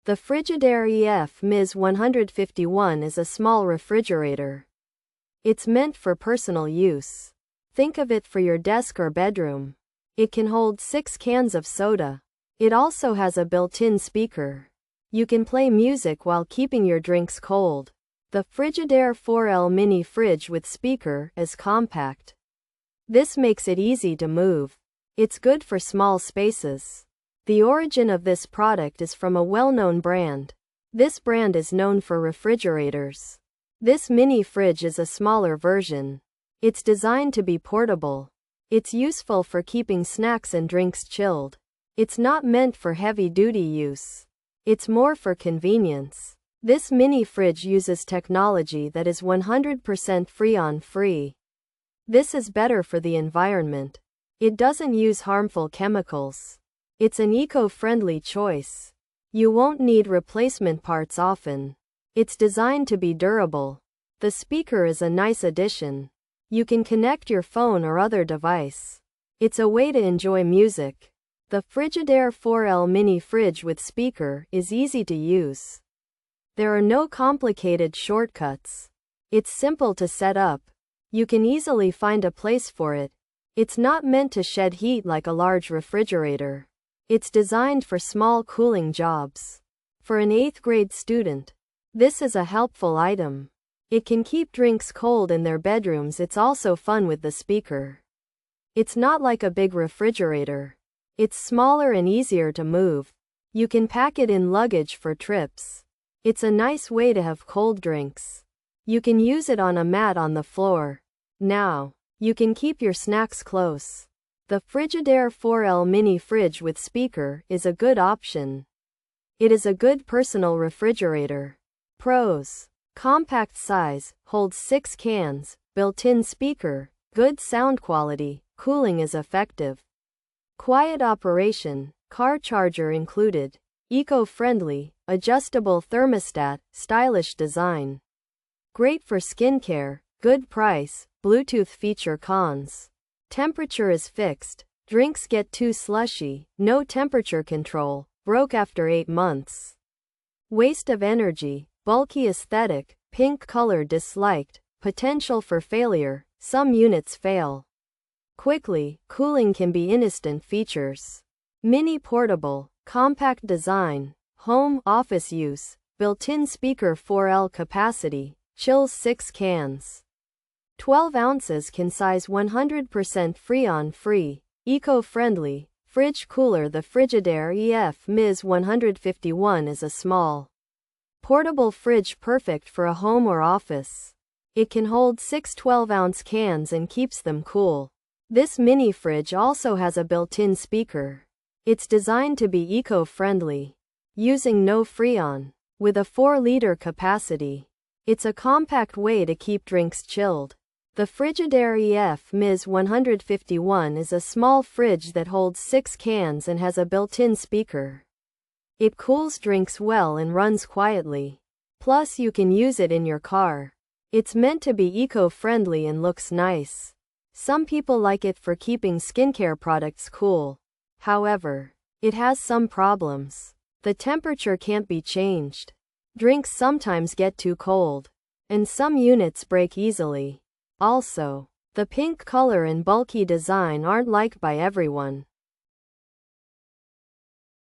The Frigidaire EFMIS151 is a small refrigerator. It's meant for personal use. Think of it for your desk or bedroom. It can hold 6 cans of soda. It also has a built-in speaker. You can play music while keeping your drinks cold. The Frigidaire 4L mini fridge with speaker is compact. This makes it easy to move. It's good for small spaces. The origin of this product is from a well-known brand. This brand is known for refrigerators. This mini fridge is a smaller version. It's designed to be portable. It's useful for keeping snacks and drinks chilled. It's not meant for heavy-duty use. It's more for convenience. This mini fridge uses technology that is 100% Freon-free. This is better for the environment. It doesn't use harmful chemicals. It's an eco-friendly choice. You won't need replacement parts often. It's designed to be durable. The speaker is a nice addition. You can connect your phone or other device. It's a way to enjoy music. The Frigidaire 4L mini fridge with speaker is easy to use. There are no complicated shortcuts. It's simple to set up. You can easily find a place for it. It's not meant to shed heat like a large refrigerator. It's designed for small cooling jobs. For an 8th grade student, this is a helpful item. It can keep drinks cold in their bedrooms. It's also fun with the speaker. It's not like a big refrigerator. It's smaller and easier to move. You can pack it in luggage for trips. It's a nice way to have cold drinks. You can use it on a mat on the floor. Now, you can keep your snacks close. The Frigidaire 4L mini fridge with speaker is a good option. It is a good personal refrigerator. Pros: compact size, holds 6 cans, built-in speaker, good sound quality, cooling is effective. Quiet operation, car charger included. Eco-friendly, adjustable thermostat, stylish design. Great for skincare, good price, Bluetooth feature. Cons: temperature is fixed. Drinks get too slushy. No temperature control. Broke after 8 months. Waste of energy. Bulky aesthetic. Pink color disliked. Potential for failure. Some units fail quickly. Cooling can be instant. Features: mini portable. Compact design. Home, office use. Built-in speaker. 4L capacity. Chills 6 cans. 12 ounces. Can size 100% Freon-free. Eco-friendly. Fridge cooler. The Frigidaire EFMIS151 is a small, portable fridge perfect for a home or office. It can hold 6 12-ounce cans and keeps them cool. This mini fridge also has a built-in speaker. It's designed to be eco-friendly, using no Freon. With a 4-liter capacity, it's a compact way to keep drinks chilled. The Frigidaire EFMIS151 is a small fridge that holds 6 cans and has a built-in speaker. It cools drinks well and runs quietly. Plus, you can use it in your car. It's meant to be eco-friendly and looks nice. Some people like it for keeping skincare products cool. However, it has some problems. The temperature can't be changed. Drinks sometimes get too cold. And some units break easily. Also, the pink color and bulky design aren't liked by everyone.